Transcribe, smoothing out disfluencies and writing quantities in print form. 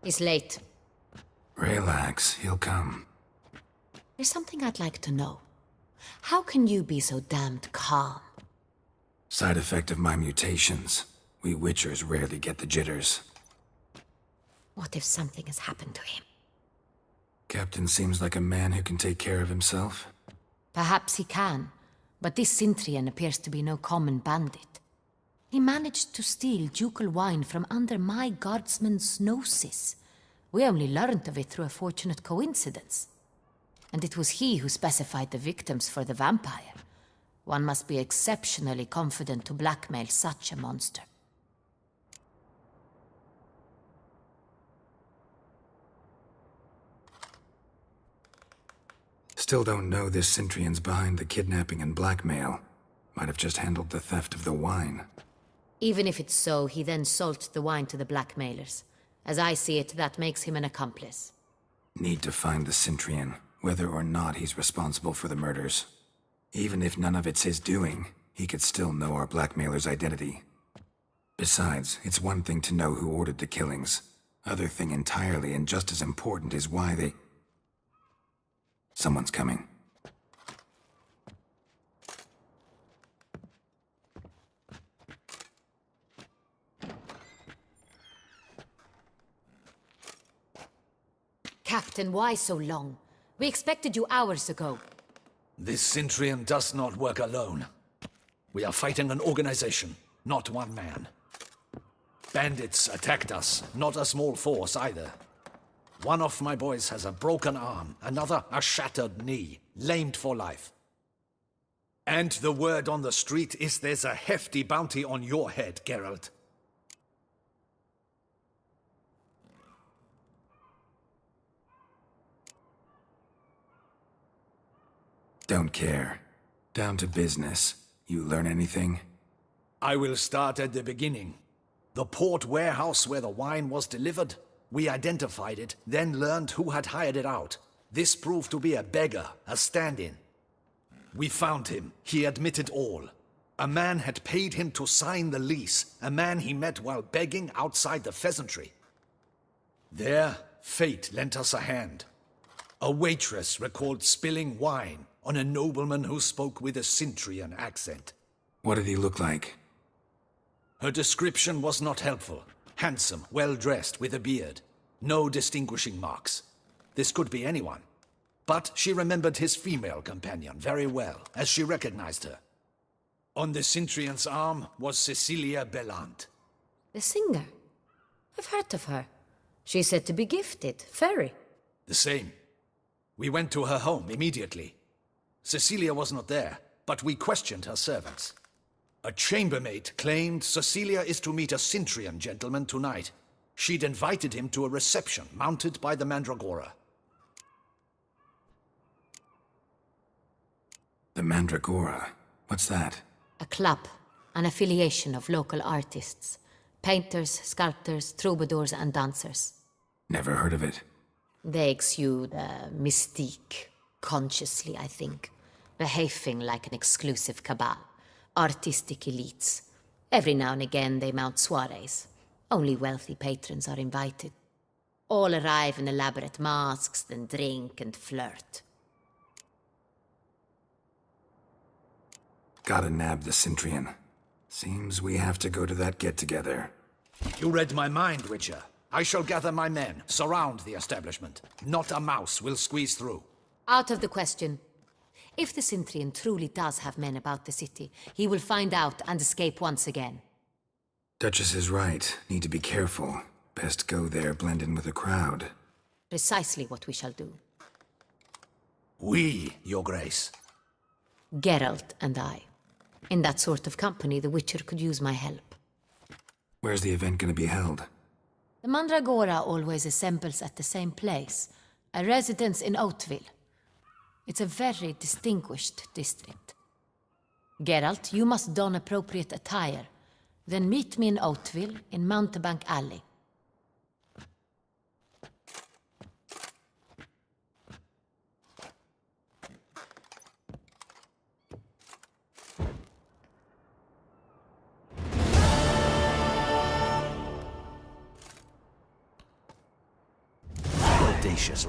He's late. Relax, he'll come. There's something I'd like to know. How can you be so damned calm? Side effect of my mutations. We Witchers rarely get the jitters. What if something has happened to him? Captain seems like a man who can take care of himself. Perhaps he can, but this Cintrian appears to be no common bandit. He managed to steal ducal wine from under my guardsman's noses. We only learned of it through a fortunate coincidence. And it was he who specified the victims for the vampire. One must be exceptionally confident to blackmail such a monster. Still don't know this Cintrian's behind the kidnapping and blackmail. Might have just handled the theft of the wine. Even if it's so, he then sold the wine to the blackmailers. As I see it, that makes him an accomplice. Need to find the Cintrian, whether or not he's responsible for the murders. Even if none of it's his doing, he could still know our blackmailer's identity. Besides, it's one thing to know who ordered the killings. Other thing entirely, and just as important, is why they... Someone's coming. Captain, why so long? We expected you hours ago. This Cintrian does not work alone. We are fighting an organization, not one man. Bandits attacked us, not a small force either. One of my boys has a broken arm, another a shattered knee, lamed for life. And the word on the street is there's a hefty bounty on your head, Geralt. Don't care. Down to business. You learn anything? I will start at the beginning. The port warehouse where the wine was delivered. We identified it, then learned who had hired it out. This proved to be a beggar, a stand-in. We found him. He admitted all. A man had paid him to sign the lease, a man he met while begging outside the pheasantry. There, fate lent us a hand. A waitress recalled spilling wine on a nobleman who spoke with a Cintrian accent. What did he look like? Her description was not helpful. Handsome, well-dressed, with a beard. No distinguishing marks. This could be anyone. But she remembered his female companion very well, as she recognized her. On the Cintrian's arm was Cecilia Bellant. The singer? I've heard of her. She's said to be gifted, very. The same. We went to her home immediately. Cecilia was not there, but we questioned her servants. A chambermaid claimed Cecilia is to meet a Cintrian gentleman tonight. She'd invited him to a reception mounted by the Mandragora. The Mandragora? What's that? A club, an affiliation of local artists. Painters, sculptors, troubadours and dancers. Never heard of it. They exude a mystique, consciously, I think. Behaving like an exclusive cabal. Artistic elites. Every now and again they mount soirees. Only wealthy patrons are invited. All arrive in elaborate masks, then drink and flirt. Gotta nab the Cintrian. Seems we have to go to that get-together. You read my mind, Witcher. I shall gather my men, surround the establishment. Not a mouse will squeeze through. Out of the question. If the Cintrian truly does have men about the city, he will find out and escape once again. Duchess is right. Need to be careful. Best go there, blend in with the crowd. Precisely what we shall do. We, Your Grace. Geralt and I. In that sort of company, the Witcher could use my help. Where's the event gonna be held? The Mandragora always assembles at the same place, a residence in Oatville. It's a very distinguished district. Geralt, you must don appropriate attire. Then meet me in Oatville, in Mountebank Alley. audacious